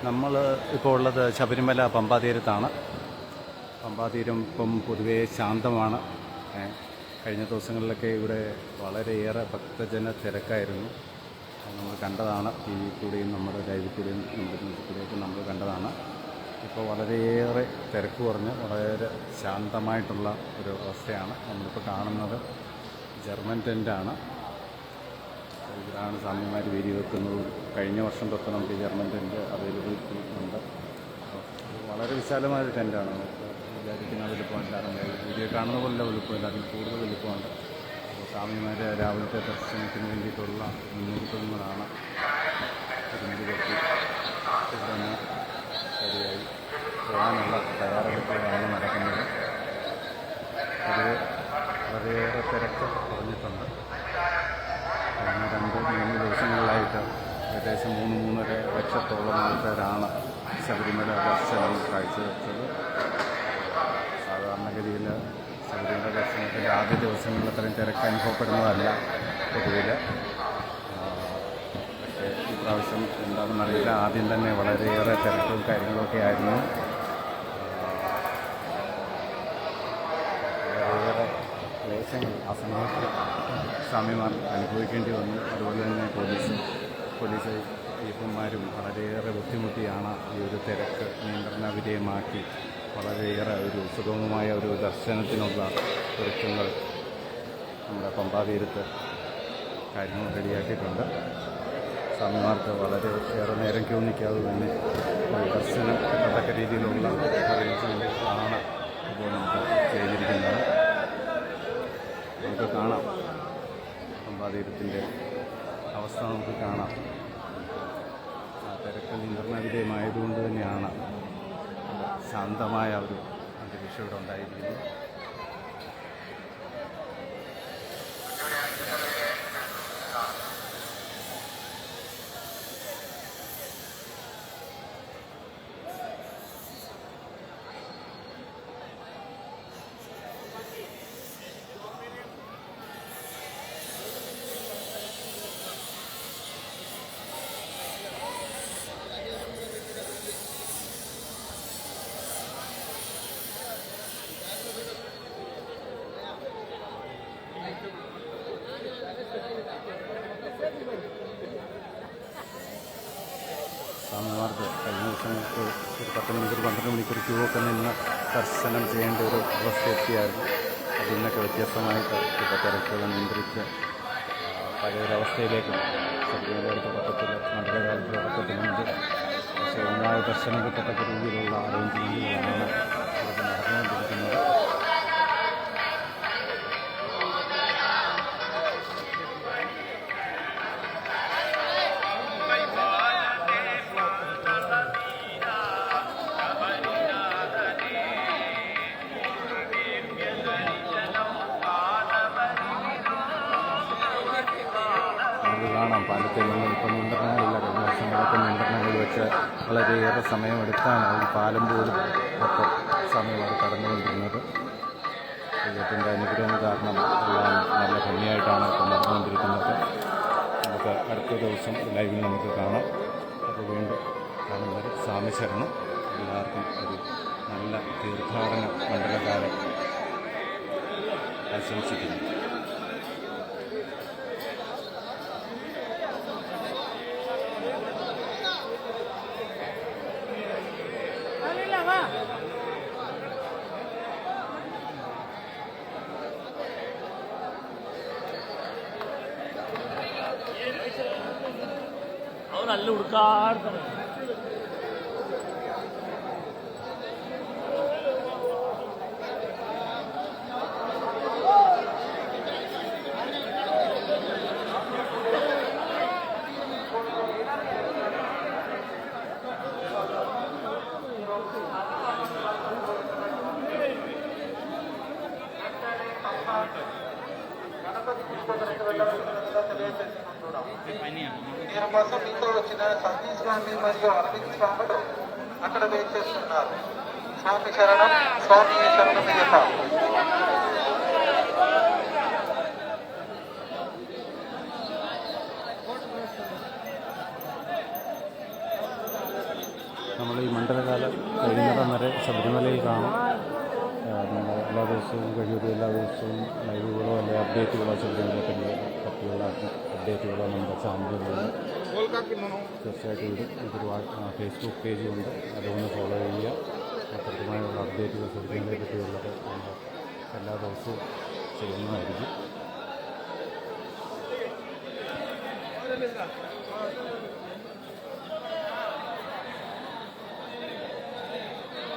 നമ്മൾ ഇപ്പോൾ ഉള്ളത് ശബരിമല പമ്പാതീരത്താണ്. പമ്പാതീരം ഇപ്പം പൊതുവേ ശാന്തമാണ്. കഴിഞ്ഞ ദിവസങ്ങളിലൊക്കെ ഇവിടെ വളരെയേറെ ഭക്തജന തിരക്കായിരുന്നു. നമ്മൾ കണ്ടതാണ്. ടി വി കൂടെയും നമ്മുടെ ലൈവിൽ കൂടെയും നമ്മുടെ ന്യൂസിൽ കൂടെയൊക്കെ നമ്മൾ കണ്ടതാണ്. ഇപ്പോൾ വളരെയേറെ തിരക്ക് കുറഞ്ഞ് വളരെ ശാന്തമായിട്ടുള്ള ഒരു അവസ്ഥയാണ് നമ്മളിപ്പോൾ കാണുന്നത്. ജർമ്മൻ ടെൻ്റാണ്. ഇതാണ് സ്വാമിമാർ വീഡിയോ വെക്കുന്നത്. കഴിഞ്ഞ വർഷം തൊട്ട് നമുക്ക് ജർമ്മൻ ടെൻ്റ് അവൈലബിലിറ്റി ഉണ്ട്. വളരെ വിശാലമായൊരു ടെൻ്റാണ്. നമുക്ക് വിചാരിക്കുന്ന വലുപ്പമല്ല, വീഡിയോ കാണുന്ന പോലെ വലുപ്പമില്ല, അതിൽ കൂടുതൽ വലുപ്പമുണ്ട്. അപ്പോൾ സ്വാമിമാരെ രാവിലത്തെ ദർശനത്തിന് വേണ്ടിയിട്ടുള്ള മുന്നൊരുക്കങ്ങളാണ് തിരുമുരുകത്തി ഇവിടെ ശരിയായി പോകാനുള്ള തയ്യാറെടുപ്പുകളാണ് നടക്കുന്നത്. ഇത് വളരെയേറെ തിരക്ക് കുറഞ്ഞിട്ടുണ്ട്. കഴിഞ്ഞ 2-3 ദിവസങ്ങളിലായിട്ട് ഏകദേശം 3-3.5 ലക്ഷത്തോളം ആൾക്കാരാണ് ശബരിമല ദർശനം കാഴ്ചവെച്ചത്. സാധാരണഗതിയിൽ ശബരിമല ദർശനത്തിൻ്റെ ആദ്യ ദിവസങ്ങളിൽ അത്രയും തിരക്ക് അനുഭവപ്പെടുന്നതല്ല പൊതുവിൽ. പക്ഷേ ഈ പ്രാവശ്യം എന്താണെന്നറിയില്ല, ആദ്യം തന്നെ വളരെയേറെ തിരക്കും കാര്യങ്ങളൊക്കെ ആയിരുന്നു. വളരെയേറെ ക്ലേശങ്ങൾ ആ സമയത്ത് സ്വാമിമാർ അനുഭവിക്കേണ്ടി വന്നു. അതുപോലെ തന്നെ പോലീസ് അയ്യപ്പന്മാരും വളരെയേറെ ബുദ്ധിമുട്ടിയാണ് ഈ ഒരു തിരക്ക് നിയന്ത്രണ വിധേയമാക്കി വളരെയേറെ ഒരു സുഗമമായ ഒരു ദർശനത്തിനുള്ള ഒരുക്കങ്ങൾ നമ്മുടെ പമ്പാതീരത്ത് കാര്യങ്ങൾ റെഡിയാക്കിയിട്ടുണ്ട്. സ്വാമിമാർക്ക് വളരെ ഏറെ നേരം ക്യൂ നിൽക്കാതെ തന്നെ ദർശനം കിട്ടത്തക്ക രീതിയിലുള്ള അറേഞ്ച്മെൻറ്റുകളാണ് ഇപ്പോൾ നമുക്ക് ചെയ്തിരിക്കുന്നത്. നമുക്ക് കാണാം പമ്പാതീരത്തിൻ്റെ അവസ്ഥ നമുക്ക് കാണാം. ആ തിരക്ക് നിയന്ത്രണ വിധേയമായതുകൊണ്ട് തന്നെയാണ് ശാന്തമായ ഒരു അന്തരീക്ഷം ഇവിടെ ഉണ്ടായിരിക്കുന്നത്. സ്വാമിമാർക്ക് കഴിഞ്ഞ ദിവസങ്ങൾക്ക് ഒരു 10 മണിക്കൂർ 12 മണിക്കൂർ ക്യൂ ഒക്കെ നിന്ന് ദർശനം ചെയ്യേണ്ട ഒരു അവസ്ഥ എത്തിയായിരുന്നു. അതിൽ നിന്നൊക്കെ വ്യത്യസ്തമായിട്ട് ഇപ്പോൾ തിരക്കുകൾ നിയന്ത്രിച്ച് പഴയൊരവസ്ഥയിലേക്ക് ശബരിമലയുടെ തുടക്കത്തിൽ മണ്ഡലകാലത്ത് തുടക്കത്തിലുണ്ട്. സുഗമമായ ദർശനം കിട്ടത്തക്ക രീതിയിലുള്ള അറേഞ്ച്മെൻറ്റുകളാണ് ഇവിടെ നടന്നുകൊണ്ടിരിക്കുന്നത്. കാണാം പാലത്തിൽ നിന്ന് ഇപ്പോൾ നിയന്ത്രണങ്ങളില്ല. കഴിഞ്ഞ വർഷങ്ങളൊക്കെ നിയന്ത്രണങ്ങൾ വെച്ച് വളരെയേറെ സമയമെടുത്താണ് ഈ പാലം പോലും ഒക്കെ സമയം കടന്നുകൊണ്ടിരുന്നത്. ദൈവത്തിൻ്റെ അനുഗ്രഹം കാരണം എല്ലാം നല്ല ഭംഗിയായിട്ടാണ് ഇപ്പോൾ നടന്നുകൊണ്ടിരിക്കുന്നത്. നമുക്ക് അടുത്ത ദിവസം ലൈവിൽ നമുക്ക് കാണാം. അപ്പോൾ വീണ്ടും കാണുന്നത് സ്വാമി ശരണം. എല്ലാവർക്കും ഒരു നല്ല തീർത്ഥാടന മണ്ഡലകാലം ആശംസിക്കുന്നു. നല്ല ഉടുക്കാടും మీరు కోసం మీతో వచ్చిన సతీష్ స్వామి మరియు అరవింద్ స్వాములు అక్కడ వెయిట్ చేస్తున్నారు. స్వామి శరణం, స్వామి శరణమయ్యప్ప. നമ്മൾ ഈ മണ്ഡലകാലം കഴിയുന്നിടം വരെ ശബരിമലയിൽ കാണും. നമ്മൾ എല്ലാ ദിവസവും കഴിയുമ്പോൾ എല്ലാ ദിവസവും ലൈവുകളോ അല്ലെങ്കിൽ അപ്ഡേറ്റുകളോ ശബരിമലയെ പറ്റിയുള്ള അപ്ഡേറ്റുകളോ നമ്മുടെ ചാനലുകളിൽ തീർച്ചയായിട്ടും ഇടും. ഇതൊരു ഫേസ്ബുക്ക് പേജുണ്ട്, അതൊന്ന് ഫോളോ ചെയ്യുക. കൃത്യമായുള്ള അപ്ഡേറ്റുകൾ ശബരിമലയെ പറ്റിയുള്ളത് നമ്മൾ എല്ലാ ദിവസവും ചെയ്യുന്നതായിരിക്കും.